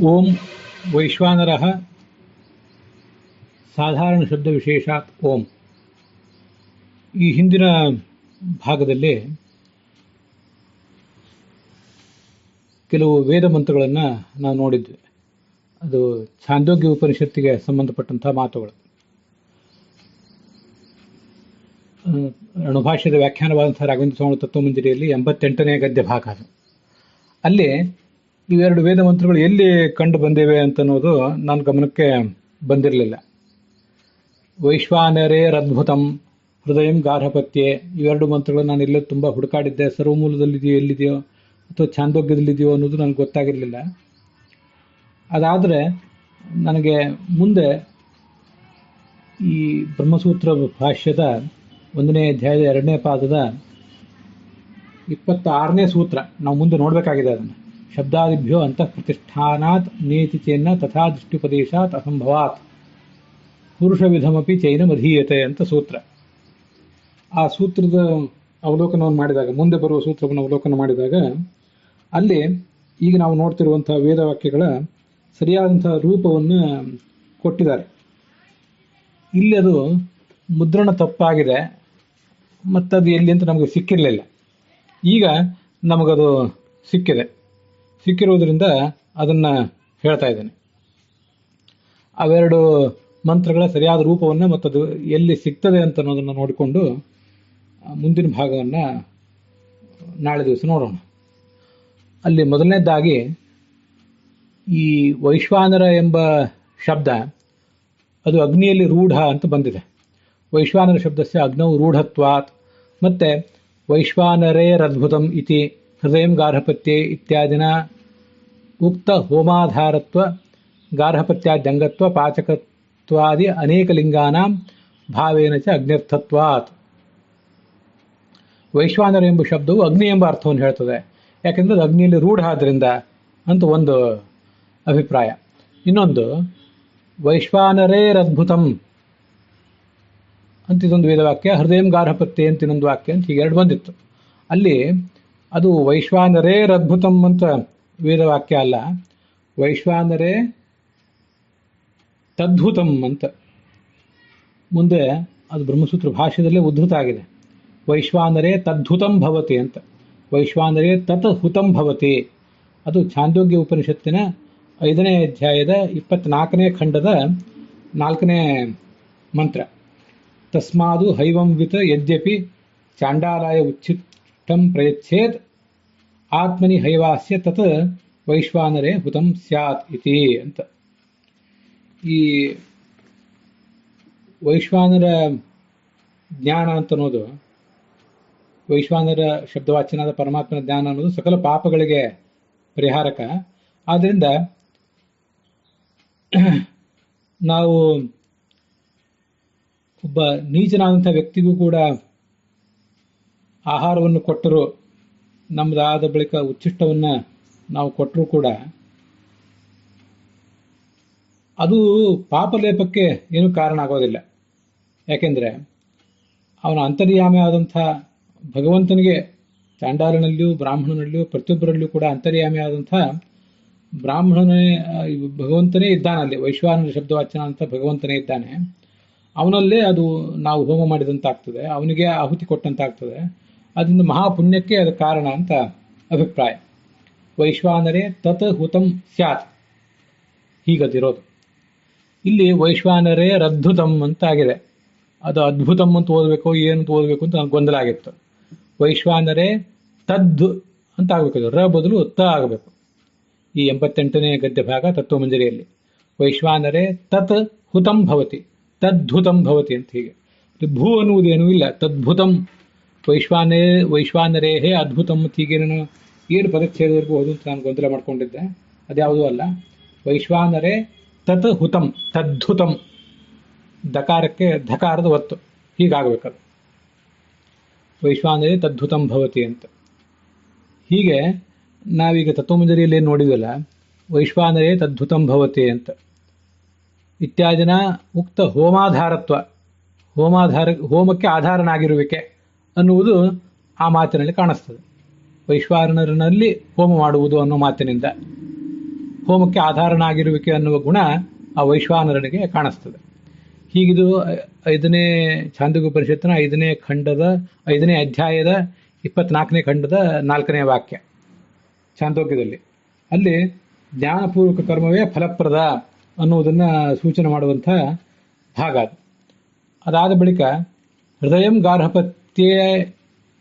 ಓಂ ವೈಶ್ವಾನರಃ ಸಾಧಾರಣ ಶಬ್ದ ವಿಶೇಷಾತ್ ಓಂ. ಈ ಹಿಂದಿನ ಭಾಗದಲ್ಲಿ ಕೆಲವು ವೇದ ಮಂತ್ರಗಳನ್ನು ನಾವು ನೋಡಿದ್ವಿ. ಅದು ಛಾಂದೋಗ್ಯ ಉಪನಿಷತ್ತಿಗೆ ಸಂಬಂಧಪಟ್ಟಂಥ ಮಾತುಗಳು. ಅಣುಭಾಷ್ಯದ ವ್ಯಾಖ್ಯಾನವಾದಂಥ ರಾಘವೇಂದ್ರ ಸ್ವಾಮಿ ತತ್ವಮಂಜರಿಯಲ್ಲಿ 88ನೇ ಗದ್ಯ ಭಾಗ ಅದು. ಅಲ್ಲಿ ಇವೆರಡು ವೇದ ಮಂತ್ರಗಳು ಎಲ್ಲಿ ಕಂಡು ಬಂದಿವೆ ಅಂತನ್ನೋದು ನನ್ನ ಗಮನಕ್ಕೆ ಬಂದಿರಲಿಲ್ಲ. ವೈಶ್ವಾನರೇರದ್ಭುತಂ ಹೃದಯಂ ಗಾರ್ಹಪತ್ಯೆ ಇವೆರಡು ಮಂತ್ರಗಳು ನಾನು ಎಲ್ಲೋ ತುಂಬ ಹುಡುಕಾಡಿದ್ದೆ. ಸರ್ವಮೂಲದಲ್ಲಿದೆಯೋ ಎಲ್ಲಿದೆಯೋ ಅಥವಾ ಛಾಂದೋಗ್ಯದಲ್ಲಿದೆಯೋ ಅನ್ನೋದು ನನಗೆ ಗೊತ್ತಾಗಿರಲಿಲ್ಲ. ಅದಾದರೆ ನನಗೆ ಮುಂದೆ ಈ ಬ್ರಹ್ಮಸೂತ್ರ ಭಾಷ್ಯದ 1ನೇ ಅಧ್ಯಾಯದ 2ನೇ ಪಾದದ 26ನೇ ಸೂತ್ರ ನಾವು ಮುಂದೆ ನೋಡಬೇಕಾಗಿದೆ. ಅದನ್ನು ಶಬ್ದಾದಿಭ್ಯೋ ಅಂತಃ ಪ್ರತಿಷ್ಠಾನಾತ್ ನೇತಿ ಚೇನ್ನ ತಥಾ ದೃಷ್ಟ್ಯುಪದೇಶಾತ್ ಅಸಂಭವಾತ್ ಪುರುಷ ವಿಧಮಪಿ ಚೈನಮಧೀಯತೆ ಅಂತ ಸೂತ್ರ. ಆ ಸೂತ್ರದ ಅವಲೋಕನವನ್ನು ಮಾಡಿದಾಗ, ಮುಂದೆ ಬರುವ ಸೂತ್ರವನ್ನು ಅವಲೋಕನ ಮಾಡಿದಾಗ, ಅಲ್ಲಿ ಈಗ ನಾವು ನೋಡ್ತಿರುವಂಥ ವೇದವಾಕ್ಯಗಳ ಸರಿಯಾದಂಥ ರೂಪವನ್ನು ಕೊಟ್ಟಿದ್ದಾರೆ. ಇಲ್ಲಿ ಅದು ಮುದ್ರಣ ತಪ್ಪಾಗಿದೆ, ಮತ್ತದು ಎಲ್ಲಿ ಅಂತ ನಮಗೆ ಸಿಕ್ಕಿರಲಿಲ್ಲ. ಈಗ ನಮಗದು ಸಿಕ್ಕಿರುವುದರಿಂದ ಅದನ್ನು ಹೇಳ್ತಾ ಇದ್ದೇನೆ. ಅವೆರಡು ಮಂತ್ರಗಳ ಸರಿಯಾದ ರೂಪವನ್ನು ಮತ್ತದು ಎಲ್ಲಿ ಸಿಗ್ತದೆ ಅಂತ ಅನ್ನೋದನ್ನು ನೋಡಿಕೊಂಡು ಮುಂದಿನ ಭಾಗವನ್ನು ನಾಳೆ ದಿವಸ ನೋಡೋಣ. ಅಲ್ಲಿ ಮೊದಲನೇದಾಗಿ ಈ ವೈಶ್ವಾನರ ಎಂಬ ಶಬ್ದ ಅದು ಅಗ್ನಿಯಲ್ಲಿ ರೂಢ ಅಂತ ಬಂದಿದೆ. ವೈಶ್ವಾನರ ಶಬ್ದಸ್ಯ ಅಗ್ನೌ ರೂಢತ್ವಾತ್. ಮತ್ತು ವೈಶ್ವಾನರೇರದ್ಭುತಂ ಇತಿ ಹೃದಯಂ ಗಾರ್ಹಪತ್ಯೆ ಇತ್ಯಾದಿನ ಉಕ್ತ ಹೋಮಾಧಾರತ್ವ ಗಾರ್ಹಪತ್ಯಾದ್ಯಂಗತ್ವ ಪಾಚಕತ್ವಾದಿ ಅನೇಕ ಲಿಂಗಾನಾಂ ಭಾವೇನ ಚ ಅಗ್ನ್ಯರ್ಥತ್ವಾತ್. ವೈಶ್ವಾನರ ಎಂಬ ಶಬ್ದವು ಅಗ್ನಿ ಎಂಬ ಅರ್ಥವನ್ನು ಹೇಳ್ತದೆ. ಯಾಕೆಂದರೆ ಅದು ಅಗ್ನಿಯಲ್ಲಿ ರೂಢ ಆದ್ದರಿಂದ ಅಂತ ಒಂದು ಅಭಿಪ್ರಾಯ. ಇನ್ನೊಂದು ವೈಶ್ವಾನರೇರದ್ಭುತಂ ಅಂತ ಇದೊಂದು ವೇದವಾಕ್ಯ, ಹೃದಯಂ ಗಾರ್ಹಪತ್ಯೆ ಅಂತ ಇನ್ನೊಂದು ವಾಕ್ಯ ಅಂತ ಹೀಗೆ ಎರಡು ಬಂದಿತ್ತು. ಅಲ್ಲಿ ಅದು ವೈಶ್ವಾನರೇರದ್ಭುತಂ ಅಂತ ವೇದವಾಕ್ಯ ಅಲ್ಲ, ವೈಶ್ವಾನರೇ ತದ್ಭುತಂ ಅಂತ ಮುಂದೆ ಅದು ಬ್ರಹ್ಮಸೂತ್ರ ಭಾಷ್ಯದಲ್ಲೇ ಉದ್ಧೃತ ಆಗಿದೆ. ವೈಶ್ವಾನರೇ ತದ್ಭುತಂ ಭವತಿ ಅಂತ. ವೈಶ್ವಾನರೇ ತತ್ ಹುತಂ ಭವತಿ ಅದು ಛಾಂದೋಗ್ಯ ಉಪನಿಷತ್ತಿನ 5ನೇ ಅಧ್ಯಾಯದ 24ನೇ ಖಂಡದ 4ನೇ ಮಂತ್ರ. ತಸ್ಮಾದು ಹೈವಂ ವಿತ್ ಯದ್ಯಪಿ ಚಾಂಡಾಲಾಯ ಉಚ್ಛಿಷ್ಟಂ ಪ್ರಯಚ್ಛೇದ್ ಆತ್ಮನಿ ಹೈವಾಸ್ಯ ತತ್ ವೈಶ್ವಾನರೇ ಹುತಂ ಸ್ಯಾತ್ ಇತಿ ಅಂತ. ಈ ವೈಶ್ವಾನರ ಜ್ಞಾನ ಅಂತನ್ನೋದು, ವೈಶ್ವಾನರ ಶಬ್ದವಾಚ್ಯನಾದ ಪರಮಾತ್ಮನ ಜ್ಞಾನ ಅನ್ನೋದು ಸಕಲ ಪಾಪಗಳಿಗೆ ಪರಿಹಾರಕ. ಆದ್ದರಿಂದ ನಾವು ಒಬ್ಬ ನೀಚನಾದಂಥ ವ್ಯಕ್ತಿಗೂ ಕೂಡ ಆಹಾರವನ್ನು ಕೊಟ್ಟರು, ನಮ್ಮದಾದ ಬಳಿಕ ಉಚ್ಛಿಷ್ಟವನ್ನು ನಾವು ಕೊಟ್ಟರೂ ಕೂಡ ಅದು ಪಾಪಲೇಪಕ್ಕೆ ಏನೂ ಕಾರಣ ಆಗೋದಿಲ್ಲ. ಯಾಕೆಂದರೆ ಅವನ ಅಂತರ್ಯಾಮಿ ಆದಂಥ ಭಗವಂತನಿಗೆ, ಚಾಂಡಾಲನಲ್ಲಿಯೂ ಬ್ರಾಹ್ಮಣನಲ್ಲಿಯೂ ಪ್ರತಿಯೊಬ್ಬರಲ್ಲಿಯೂ ಕೂಡ ಅಂತರ್ಯಾಮಿ ಆದಂಥ ಭಗವಂತನೇ ಇದ್ದಾನೆ. ಅಲ್ಲಿ ವೈಶ್ವಾನರ ಶಬ್ದವಾಚನ ಅಂತ ಭಗವಂತನೇ ಇದ್ದಾನೆ. ಅವನಲ್ಲೇ ಅದು ನಾವು ಹೋಮ ಮಾಡಿದಂತಾಗ್ತದೆ, ಅವನಿಗೆ ಆಹುತಿ ಕೊಟ್ಟಂತಾಗ್ತದೆ. ಅದರಿಂದ ಮಹಾಪುಣ್ಯಕ್ಕೆ ಅದು ಕಾರಣ ಅಂತ ಅಭಿಪ್ರಾಯ. ವೈಶ್ವಾನರೇ ತತ್ ಹುತಂ ಸ್ಯಾತ್ ಹೀಗದಿರೋದು. ಇಲ್ಲಿ ವೈಶ್ವಾನರೇ ರದ್ಭುತಂ ಅಂತ ಆಗಿದೆ. ಅದು ಅದ್ಭುತಂ ಅಂತ ಓದಬೇಕು, ಏನಂತ ಓದಬೇಕು ಅಂತ ನನಗೆ ಗೊಂದಲ ಆಗಿತ್ತು. ವೈಶ್ವಾನರೇ ತದ್ ಅಂತ ಆಗಬೇಕು, ರ ಬದಲು ತ ಆಗಬೇಕು. ಈ 88ನೇ ಗದ್ಯ ಭಾಗ ತತ್ವಮಂಜರಿಯಲ್ಲಿ ವೈಶ್ವಾನರೇ ತತ್ ಹುತಂ ಭವತಿ ತದ್ಭುತಂ ಭವತಿ ಅಂತ ಹೀಗೆ. ಭೂ ಅನ್ನುವುದೇನೂ ಇಲ್ಲ, ತದ್ಭುತಂ. ವೈಶ್ವಾನರೇ ಅದ್ಭುತಂ ಅಂತ ಹೀಗೇನೇನು ಏನು ಪದಚ್ಛೇದವರೆಗೂ ಅಂತ ನಾನು ಗೊಂದಲ ಮಾಡ್ಕೊಂಡಿದ್ದೆ. ಅದ್ಯಾವುದೂ ಅಲ್ಲ. ವೈಶ್ವಾನರೇ ತತ್ ಹುತಂ ತದ್ಭುತಂ, ದಕಾರಕ್ಕೆ ಧಕಾರದ ಒತ್ತು, ಹೀಗಾಗಬೇಕದು. ವೈಶ್ವಾನರೇ ತದ್ಭುತಂ ಭವತಿ ಅಂತ. ಹೀಗೆ ನಾವೀಗ ತತ್ವಮಂಜರಿಯಲ್ಲಿ ಏನು ನೋಡಿದ್ವಲ್ಲ, ವೈಶ್ವಾನರೇ ತದ್ಭುತಂ ಭವತಿ ಅಂತ ಇತ್ಯಾದಿನ ಉಕ್ತ ಹೋಮಾಧಾರತ್ವ, ಹೋಮಕ್ಕೆ ಆಧಾರನಾಗಿರುವಿಕೆ ಅನ್ನುವುದು ಆ ಮಾತಿನಲ್ಲಿ ಕಾಣಿಸ್ತದೆ. ವೈಶ್ವಾನರನಲ್ಲಿ ಹೋಮ ಮಾಡುವುದು ಅನ್ನೋ ಮಾತಿನಿಂದ ಹೋಮಕ್ಕೆ ಆಧಾರನಾಗಿರುವಿಕೆ ಅನ್ನುವ ಗುಣ ಆ ವೈಶ್ವಾನರನಿಗೆ ಕಾಣಿಸ್ತದೆ. ಹೀಗಿದು 5ನೇ ಛಾಂದೋಗ್ಯ ಉಪನಿಷತ್ತಿನ 5ನೇ ಖಂಡದ 5ನೇ ಅಧ್ಯಾಯದ 24ನೇ ಖಂಡದ 4ನೇ ವಾಕ್ಯ ಛಾಂದೋಗ್ಯದಲ್ಲಿ. ಅಲ್ಲಿ ಜ್ಞಾನಪೂರ್ವಕ ಕರ್ಮವೇ ಫಲಪ್ರದ ಅನ್ನುವುದನ್ನು ಸೂಚನೆ ಮಾಡುವಂಥ ಭಾಗ ಅದು. ಅದಾದ ಬಳಿಕ ಹೃದಯಂ ಗಾರ್ಹಪತ್ಯೆ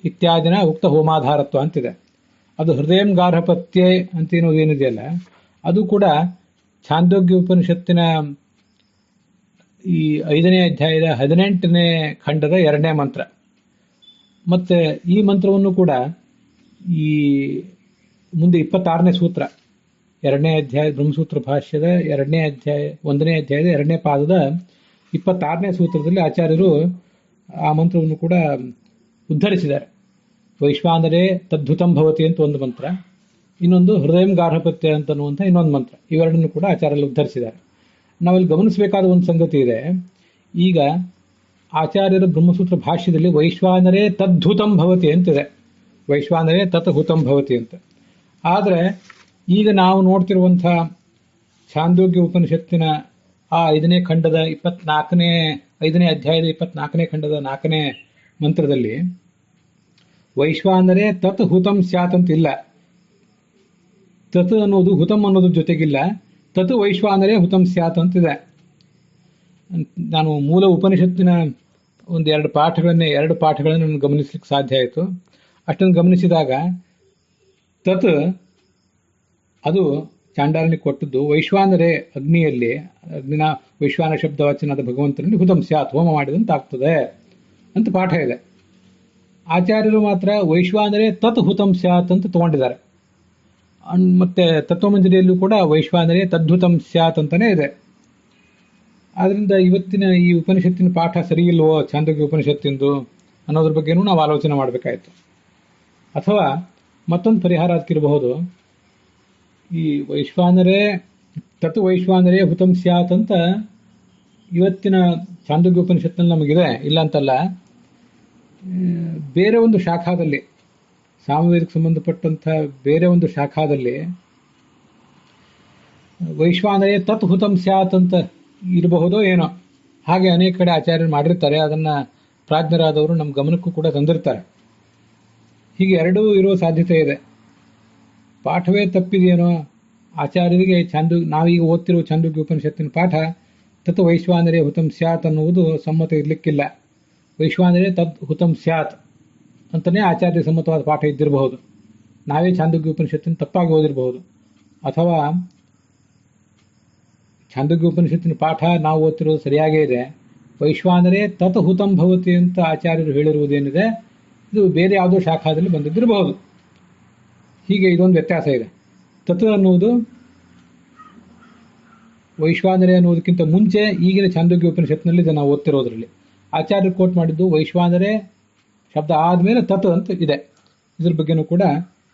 ಇತ್ಯಾದಿನ ಉಕ್ತ ಹೋಮಾಧಾರತ್ವ ಅಂತಿದೆ. ಅದು ಹೃದಯಂ ಗಾರ್ಹಪತ್ಯೆ ಅಂತೇನೋದು ಏನಿದೆಯಲ್ಲ, ಅದು ಕೂಡ ಛಾಂದೋಗ್ಯ ಉಪನಿಷತ್ತಿನ ಈ 5ನೇ ಅಧ್ಯಾಯದ 18ನೇ ಖಂಡದ 2ನೇ ಮಂತ್ರ. ಮತ್ತು ಈ ಮಂತ್ರವನ್ನು ಕೂಡ ಈ ಮುಂದೆ 26ನೇ ಸೂತ್ರ 2ನೇ ಅಧ್ಯಾಯ ಬ್ರಹ್ಮಸೂತ್ರ ಭಾಷ್ಯದ 1ನೇ ಅಧ್ಯಾಯದ 2ನೇ ಪಾದದ 26ನೇ ಸೂತ್ರದಲ್ಲಿ ಆಚಾರ್ಯರು ಆ ಮಂತ್ರವನ್ನು ಕೂಡ ಉದ್ಧರಿಸಿದ್ದಾರೆ. ವೈಶ್ವಾನರೇ ತದ್ಧುತಂ ಭವತಿ ಅಂತ ಒಂದು ಮಂತ್ರ, ಇನ್ನೊಂದು ಹೃದಯಂ ಗಾರ್ಹಪತ್ಯ ಅಂತನ್ನುವಂಥ ಇನ್ನೊಂದು ಮಂತ್ರ. ಇವೆರಡನ್ನು ಕೂಡ ಆಚಾರ್ಯರು ಉದ್ಧರಿಸಿದ್ದಾರೆ. ನಾವಿಲ್ಲಿ ಗಮನಿಸಬೇಕಾದ ಒಂದು ಸಂಗತಿ ಇದೆ. ಈಗ ಆಚಾರ್ಯರ ಬ್ರಹ್ಮಸೂತ್ರ ಭಾಷ್ಯದಲ್ಲಿ ವೈಶ್ವಾನರೇ ತದ್ಧುತಂ ಭವತಿ ಅಂತಿದೆ, ವೈಶ್ವಾನರೇ ತತ್ಹುತಂ ಭವತಿ ಅಂತ. ಆದರೆ ಈಗ ನಾವು ನೋಡ್ತಿರುವಂಥ ಛಾಂದೋಗ್ಯ ಉಪನಿಷತ್ತಿನ ಆ 5ನೇ ಖಂಡದ 5ನೇ ಅಧ್ಯಾಯದ 24ನೇ ಖಂಡದ 4ನೇ ಮಂತ್ರದಲ್ಲಿ ವೈಶ್ವಾನರೇ ತತ್ ಹುತಂ ಸ್ಯಾತ್ ಅಂತಿಲ್ಲ. ತತ್ ಅನ್ನೋದು ಹುತಂ ಅನ್ನೋದ್ರ ಜೊತೆಗಿಲ್ಲ, ತತ್ ವೈಶ್ವಾನರೇ ಹುತಂ ಸ್ಯಾತ್ ಅಂತಿದೆ. ನಾನು ಮೂಲ ಉಪನಿಷತ್ತಿನ ಎರಡು ಪಾಠಗಳನ್ನು ಗಮನಿಸ್ಲಿಕ್ಕೆ ಸಾಧ್ಯ ಆಯಿತು. ಅಷ್ಟನ್ನು ಗಮನಿಸಿದಾಗ ತತ್ ಅದು ಚಾಂಡಾಲನಿಗೆ ಕೊಟ್ಟದ್ದು ವೈಶ್ವಾನರೇ ಅಗ್ನಿಯಲ್ಲಿ, ಅಗ್ನಿನ ವೈಶ್ವಾನ ಶಬ್ದವಾಚನಾದ ಭಗವಂತನಲ್ಲಿ ಹುತಂ ಸ್ಯಾತ್ ಹೋಮ ಮಾಡಿದಂತಾಗ್ತದೆ ಅಂತ ಪಾಠ ಇದೆ. ಆಚಾರ್ಯರು ಮಾತ್ರ ವೈಶ್ವಾನರೇ ತತ್ ಹುತಂ ಸ್ಯಾತ್ ಅಂತ ತಗೊಂಡಿದ್ದಾರೆ. ಮತ್ತೆ ತತ್ವಮಂಜರಿಯಲ್ಲೂ ಕೂಡ ವೈಶ್ವಾನರೇ ತದ್ಹುತಂ ಸ್ಯಾತ್ ಅಂತಾನೆ ಇದೆ. ಆದ್ರಿಂದ ಇವತ್ತಿನ ಈ ಉಪನಿಷತ್ತಿನ ಪಾಠ ಸರಿ ಇಲ್ವೋ ಛಾಂದೋಗ್ಯ ಉಪನಿಷತ್ತಿಂದು ಅನ್ನೋದ್ರ ಬಗ್ಗೆನೂ ನಾವು ಆಲೋಚನೆ ಮಾಡಬೇಕಾಯ್ತು. ಅಥವಾ ಮತ್ತೊಂದು ಪರಿಹಾರ ಅದಕ್ಕಿರಬಹುದು. ಈ ವೈಶ್ವಾನರೇ ತತ್ ವೈಶ್ವಾನರೇ ಹುತಂ ಸ್ಯಾತ್ ಅಂತ ಇವತ್ತಿನ ಛಾಂದೋಗ್ಯ ಉಪನಿಷತ್ತಿನಲ್ಲಿ ನಮಗಿದೆ, ಇಲ್ಲ ಅಂತಲ್ಲ. ಬೇರೆ ಒಂದು ಶಾಖಾದಲ್ಲಿ, ಸಾಮವೇದಕ್ಕೆ ಸಂಬಂಧಪಟ್ಟಂಥ ಬೇರೆ ಒಂದು ಶಾಖಾದಲ್ಲಿ ವೈಶ್ವಾನರೇ ತತ್ ಹುತಂ ಸ್ಯಾತ್ ಅಂತ ಇರಬಹುದೋ ಏನೋ. ಹಾಗೆ ಅನೇಕ ಕಡೆ ಆಚಾರ್ಯರು ಮಾಡಿರ್ತಾರೆ. ಅದನ್ನು ಪ್ರಾಜ್ಞರಾದವರು ನಮ್ಮ ಗಮನಕ್ಕೂ ಕೂಡ ತಂದಿರ್ತಾರೆ. ಹೀಗೆ ಎರಡೂ ಇರೋ ಸಾಧ್ಯತೆ ಇದೆ. ಪಾಠವೇ ತಪ್ಪಿದೆಯೇನೋ, ಆಚಾರ್ಯರಿಗೆ ನಾವೀಗ ಓದ್ತಿರೋ ಛಾಂದೋಗ್ಯ ಉಪನಿಷತ್ತಿನ ಪಾಠ ತತ್ ವೈಶ್ವಾನರೇ ಹುತಂ ಸ್ಯಾತ್ ಅನ್ನುವುದು ಸಮ್ಮತ ಇರಲಿಕ್ಕಿಲ್ಲ. ವೈಶ್ವಾನರೇ ತದ್ ಹುತಂ ಸ್ಯಾತ್ ಅಂತಲೇ ಆಚಾರ್ಯ ಸಮ್ಮತವಾದ ಪಾಠ ಇದ್ದಿರಬಹುದು. ನಾವೇ ಛಾಂದೋಗ್ಯ ಉಪನಿಷತ್ತಿನ ತಪ್ಪಾಗಿ ಓದಿರಬಹುದು. ಅಥವಾ ಛಾಂದೋಗ್ಯ ಉಪನಿಷತ್ತಿನ ಪಾಠ ನಾವು ಓದ್ತಿರೋದು ಸರಿಯಾಗೇ ಇದೆ, ವೈಶ್ವಾನರೇ ತತ್ ಹುತಂ ಭವತಿ ಅಂತ ಆಚಾರ್ಯರು ಹೇಳಿರುವುದೇನಿದೆ ಇದು ಬೇರೆ ಯಾವುದೋ ಶಾಖಾದಲ್ಲಿ ಬಂದಿದ್ದಿರಬಹುದು. ಹೀಗೆ ಇದೊಂದು ವ್ಯತ್ಯಾಸ ಇದೆ. ತತ್ ಅನ್ನುವುದು ವೈಶ್ವಾನರೇ ಅನ್ನೋದಕ್ಕಿಂತ ಮುಂಚೆ ಈಗಿನ ಛಾಂದೋಗ್ಯ ಉಪನಿಷತ್ತಿನಲ್ಲಿ ಇದನ್ನು ನಾವು ಓದ್ತಿರೋದ್ರಲ್ಲಿ ಆಚಾರ್ಯರು ಕೋಟ್ ಮಾಡಿದ್ದು ವೈಶ್ವಾನರೇ ಶಬ್ದ ಆದಮೇಲೆ ತತ್ ಅಂತ ಇದೆ. ಇದ್ರ ಬಗ್ಗೆನೂ ಕೂಡ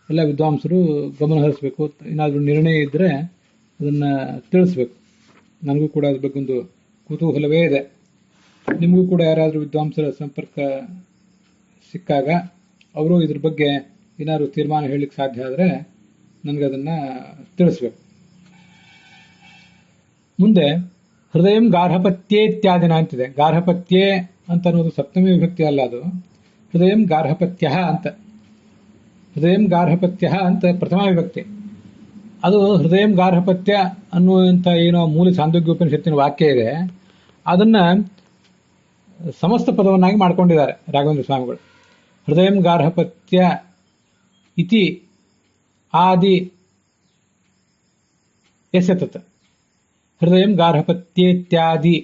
ಎಲ್ಲ ವಿದ್ವಾಂಸರು ಗಮನ ಹರಿಸಬೇಕು. ಏನಾದರೂ ನಿರ್ಣಯ ಇದ್ದರೆ ಅದನ್ನು ತಿಳಿಸ್ಬೇಕು. ನನಗೂ ಕೂಡ ಅದ್ರ ಬಗ್ಗೆ ಒಂದು ಕುತೂಹಲವೇ ಇದೆ. ನಿಮಗೂ ಕೂಡ ಯಾರಾದರೂ ವಿದ್ವಾಂಸರ ಸಂಪರ್ಕ ಸಿಕ್ಕಾಗ ಅವರು ಇದ್ರ ಬಗ್ಗೆ ಏನಾದರೂ ತೀರ್ಮಾನ ಹೇಳಲಿಕ್ಕೆ ಸಾಧ್ಯ ಆದರೆ ನನಗದನ್ನು ತಿಳಿಸ್ಬೇಕು. ಮುಂದೆ ಹೃದಯಂ ಗಾರ್ಹಪತ್ಯೆ ಇತ್ಯಾದಿನ ಅಂತಿದೆ. ಗಾರ್ಹಪತ್ಯೆ ಅಂತ ಅನ್ನೋದು ಸಪ್ತಮಿ ವಿಭಕ್ತಿ ಅಲ್ಲ, ಅದು ಹೃದಯಂ ಗಾರ್ಹಪತ್ಯ ಅಂತ. ಹೃದಯಂ ಗಾರ್ಹಪತ್ಯ ಅಂತ ಪ್ರಥಮ ವಿಭಕ್ತಿ. ಅದು ಹೃದಯಂ ಗಾರ್ಹಪತ್ಯ ಅನ್ನುವಂಥ ಏನೋ ಮೂಲ ಛಾಂದೋಗ್ಯ ಉಪನಿಷತ್ತಿನ ವಾಕ್ಯ ಇದೆ, ಅದನ್ನು ಸಮಸ್ತ ಪದವನ್ನಾಗಿ ಮಾಡ್ಕೊಂಡಿದ್ದಾರೆ ರಾಘವೇಂದ್ರ ಸ್ವಾಮಿಗಳು. ಹೃದಯಂ ಗಾರ್ಹಪತ್ಯ ಇತಿ ಆದಿ ಎಸೆತತ್ ಹೃದಯಂ ಗಾರ್ಹಪತ್ಯೇತ್ಯಾದಿ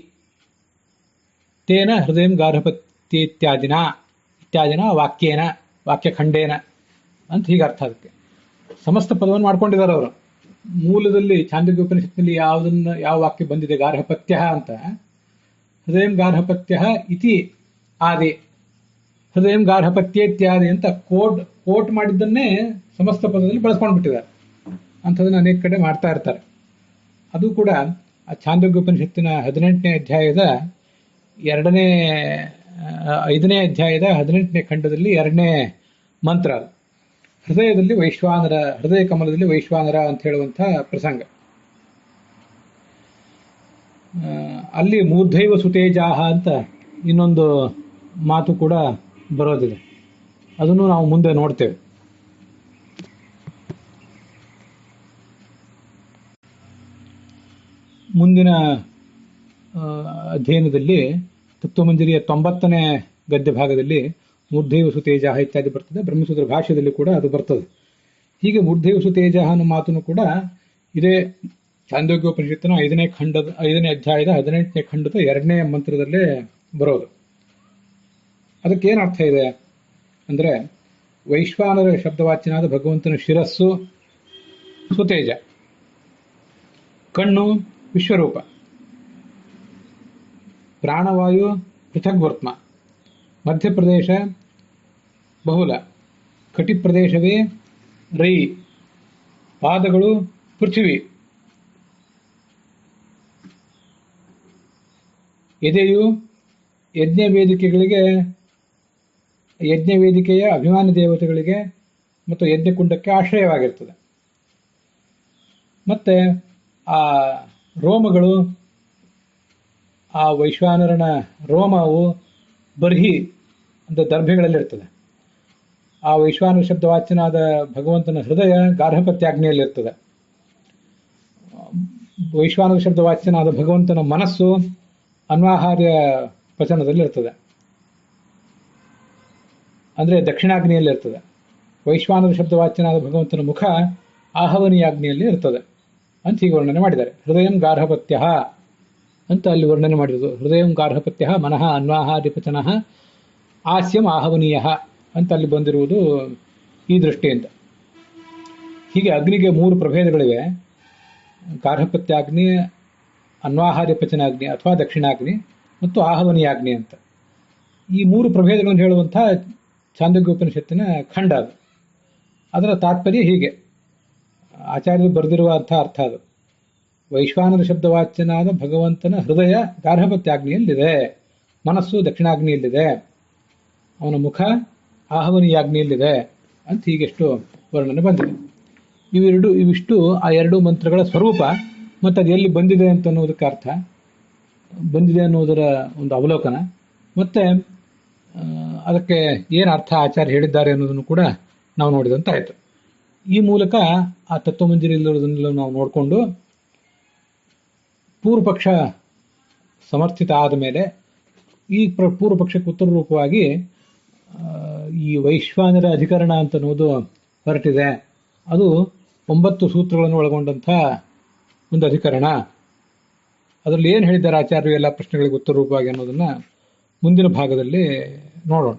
ತೇನ ಹೃದಯಂ ಗಾರ್ಹಪತ್ಯೇತ್ಯಾದಿನ ಇತ್ಯಾದಿನ ವಾಕ್ಯೇನ ವಾಕ್ಯಖಂಡೇನ ಅಂತ ಹೀಗೆ ಅರ್ಥ. ಅದಕ್ಕೆ ಸಮಸ್ತ ಪದವನ್ನು ಮಾಡ್ಕೊಂಡಿದ್ದಾರೆ ಅವರು. ಮೂಲದಲ್ಲಿ ಛಾಂದೋಗ್ಯ ಉಪನಿಷತ್ತಿನಲ್ಲಿ ಯಾವ ವಾಕ್ಯ ಬಂದಿದೆ ಗಾರ್ಹಪತ್ಯ ಅಂತ, ಹೃದಯಂ ಗಾರ್ಹಪತ್ಯ ಇತಿ ಆದಿ ಹೃದಯಂ ಗಾರ್ಹಪತ್ಯೇತ್ಯಾದಿ ಅಂತ ಕೋಟ್ ಮಾಡಿದ್ದನ್ನೇ ಸಮಸ್ತ ಪದದಲ್ಲಿ ಬಳಸ್ಕೊಂಡು ಬಿಟ್ಟಿದ್ದಾರೆ. ಅಂಥದನ್ನು ಅನೇಕ ಕಡೆ ಮಾಡ್ತಾ ಇರ್ತಾರೆ. ಅದು ಕೂಡ ಆ ಛಾಂದೋಗ್ಯ ಉಪನಿಷತ್ತಿನ 18ನೇ ಅಧ್ಯಾಯದ 5ನೇ ಅಧ್ಯಾಯದ 18ನೇ ಖಂಡದಲ್ಲಿ 2ನೇ ಮಂತ್ರ. ಹೃದಯ ಕಮಲದಲ್ಲಿ ವೈಶ್ವಾನರ ಅಂತ ಹೇಳುವಂಥ ಪ್ರಸಂಗ. ಅಲ್ಲಿ ಮೂರ್ಧೈವ ಸುತೇಜಾಹ ಅಂತ ಇನ್ನೊಂದು ಮಾತು ಕೂಡ ಬರೋದಿದೆ. ಅದನ್ನು ನಾವು ಮುಂದೆ ನೋಡ್ತೇವೆ. ಮುಂದಿನ ಅಧ್ಯಯನದಲ್ಲಿ ತತ್ವಮಂಜರಿಯ 90ನೇ ಗದ್ಯ ಭಾಗದಲ್ಲಿ ಮೂರ್ಧೈವ ಸುತೇಜಾಹ ಇತ್ಯಾದಿ ಬರ್ತದೆ. ಬ್ರಹ್ಮಸೂತ್ರ ಭಾಷ್ಯದಲ್ಲಿ ಕೂಡ ಅದು ಬರ್ತದೆ. ಹೀಗೆ ಮೂರ್ಧೈವ ಸುತೇಜಾಹ ಅನ್ನೋ ಮಾತನ್ನು ಕೂಡ ಇದೇ ಛಾಂದೋಗ್ಯೋಪನಿಷತ್ತಿನ 5ನೇ ಅಧ್ಯಾಯದ 18ನೇ ಖಂಡದ 2ನೇ ಮಂತ್ರದಲ್ಲೇ ಬರೋದು. ಅದಕ್ಕೇನು ಅರ್ಥ ಇದೆ ಅಂದರೆ, ವೈಶ್ವಾನರ ಶಬ್ದವಾಚ್ಯನಾದ ಭಗವಂತನ ಶಿರಸ್ಸು ಸುತೇಜ, ಕಣ್ಣು ವಿಶ್ವರೂಪ, ಪ್ರಾಣವಾಯು ಪೃಥಗ್ವರ್ತ್ಮ, ಮಧ್ಯಪ್ರದೇಶ ಬಹುಲ, ಕಟಿಪ್ರದೇಶವೇ ರೈ, ಪಾದಗಳು ಪೃಥ್ವಿ, ಎದೆಯು ಯಜ್ಞವೇದಿಕೆಯ ಅಭಿಮಾನಿ ದೇವತೆಗಳಿಗೆ ಮತ್ತು ಯಜ್ಞಕುಂಡಕ್ಕೆ ಆಶ್ರಯವಾಗಿರ್ತದೆ. ಮತ್ತೆ ಆ ರೋಮಗಳು, ಆ ವೈಶ್ವಾನರನ ರೋಮವು ಬರ್ಹಿ ಅಂತ ದರ್ಭೆಗಳಲ್ಲಿರ್ತದೆ. ಆ ವೈಶ್ವಾನರ ಶಬ್ದವಾಚ್ಯನಾದ ಭಗವಂತನ ಹೃದಯ ಗಾರ್ಹಪತ್ಯಾಗ್ನಿಯಲ್ಲಿರ್ತದೆ. ವೈಶ್ವಾನರ ಶಬ್ದವಾಚ್ಯನಾದ ಭಗವಂತನ ಮನಸ್ಸು ಅನ್ವಾಹಾರ್ಯ ಪಚನದಲ್ಲಿರ್ತದೆ, ಅಂದರೆ ದಕ್ಷಿಣಾಗ್ನಿಯಲ್ಲಿರ್ತದೆ. ವೈಶ್ವಾನರ ಶಬ್ದವಾಚ್ಯನಾದ ಭಗವಂತನ ಮುಖ ಆಹವನೀಯಾಗ್ನಿಯಲ್ಲಿ ಇರ್ತದೆ ಅಂತ ಹೀಗೆ ವರ್ಣನೆ ಮಾಡಿದ್ದಾರೆ. ಹೃದಯಂ ಗಾರ್ಹಪತ್ಯ ಅಂತ ಅಲ್ಲಿ ವರ್ಣನೆ ಮಾಡಿರೋದು. ಹೃದಯಂ ಗಾರ್ಹಪತ್ಯ ಮನಃ ಅನ್ವಾಹಾರ್ಯ ಪಚನ ಆಸ್ಯಂ ಆಹವನೀಯ ಅಂತ ಅಲ್ಲಿ ಬಂದಿರುವುದು ಈ ದೃಷ್ಟಿಯಿಂದ. ಹೀಗೆ ಅಗ್ನಿಗೆ 3 ಪ್ರಭೇದಗಳಿವೆ: ಗಾರ್ಹಪತ್ಯಾಗ್ನಿ, ಅನ್ವಾಹಾರ್ಯ ಪಚನಾಗ್ನಿ ಅಥವಾ ದಕ್ಷಿಣಾಗ್ನಿ ಮತ್ತು ಆಹವನೀಯಾಗ್ನಿ ಅಂತ. ಈ 3 ಪ್ರಭೇದಗಳನ್ನು ಹೇಳುವಂಥ ಛಾಂದೋಗ್ಯೋಪನಿಷತ್ತಿನ ಖಂಡ ಅದು. ಅದರ ತಾತ್ಪರ್ಯ ಹೀಗೆ, ಆಚಾರ್ಯರು ಬರೆದಿರುವಂಥ ಅರ್ಥ ಅದು: ವೈಶ್ವಾನರ ಶಬ್ದವಾಚ್ಯನಾದ ಭಗವಂತನ ಹೃದಯ ಗಾರ್ಹಪತ್ಯಾಗ್ನಿಯಲ್ಲಿದೆ, ಮನಸ್ಸು ದಕ್ಷಿಣಾಗ್ನಿಯಲ್ಲಿದೆ, ಅವನ ಮುಖ ಆಹವನೀಯಾಗ್ನಿಯಲ್ಲಿದೆ ಅಂತ ಹೀಗೆಷ್ಟು ವರ್ಣನೆ ಬಂದಿದೆ. ಇವಿಷ್ಟು ಆ 2 ಮಂತ್ರಗಳ ಸ್ವರೂಪ ಮತ್ತು ಅದು ಎಲ್ಲಿ ಬಂದಿದೆ ಅಂತ ಅನ್ನೋದಕ್ಕೆ ಅರ್ಥ, ಬಂದಿದೆ ಅನ್ನೋದರ ಒಂದು ಅವಲೋಕನ, ಮತ್ತು ಅದಕ್ಕೆ ಏನು ಅರ್ಥ ಆಚಾರ್ಯ ಹೇಳಿದ್ದಾರೆ ಅನ್ನೋದನ್ನು ಕೂಡ ನಾವು ನೋಡಿದಂತಾಯಿತು. ಈ ಮೂಲಕ ಆ ತತ್ವಮಂಜರಿಯಲ್ಲಿರೋದನ್ನೆಲ್ಲ ನಾವು ನೋಡಿಕೊಂಡು ಪೂರ್ವಪಕ್ಷ ಸಮರ್ಥಿತ ಆದ ಮೇಲೆ ಈ ಪೂರ್ವಪಕ್ಷಕ್ಕೆ ಉತ್ತರ ರೂಪವಾಗಿ ಈ ವೈಶ್ವಾನರ ಅಧಿಕರಣ ಅಂತ ಅನ್ನೋದು ಹೊರಟಿದೆ. ಅದು 9 ಸೂತ್ರಗಳನ್ನು ಒಳಗೊಂಡಂಥ ಒಂದು ಅಧಿಕರಣ. ಅದರಲ್ಲಿ ಏನು ಹೇಳಿದ್ದಾರೆ ಆಚಾರ್ಯರು ಎಲ್ಲ ಪ್ರಶ್ನೆಗಳಿಗೆ ಉತ್ತರ ರೂಪವಾಗಿ ಅನ್ನೋದನ್ನು ಮುಂದಿನ ಭಾಗದಲ್ಲಿ ನೋಡೋಣ.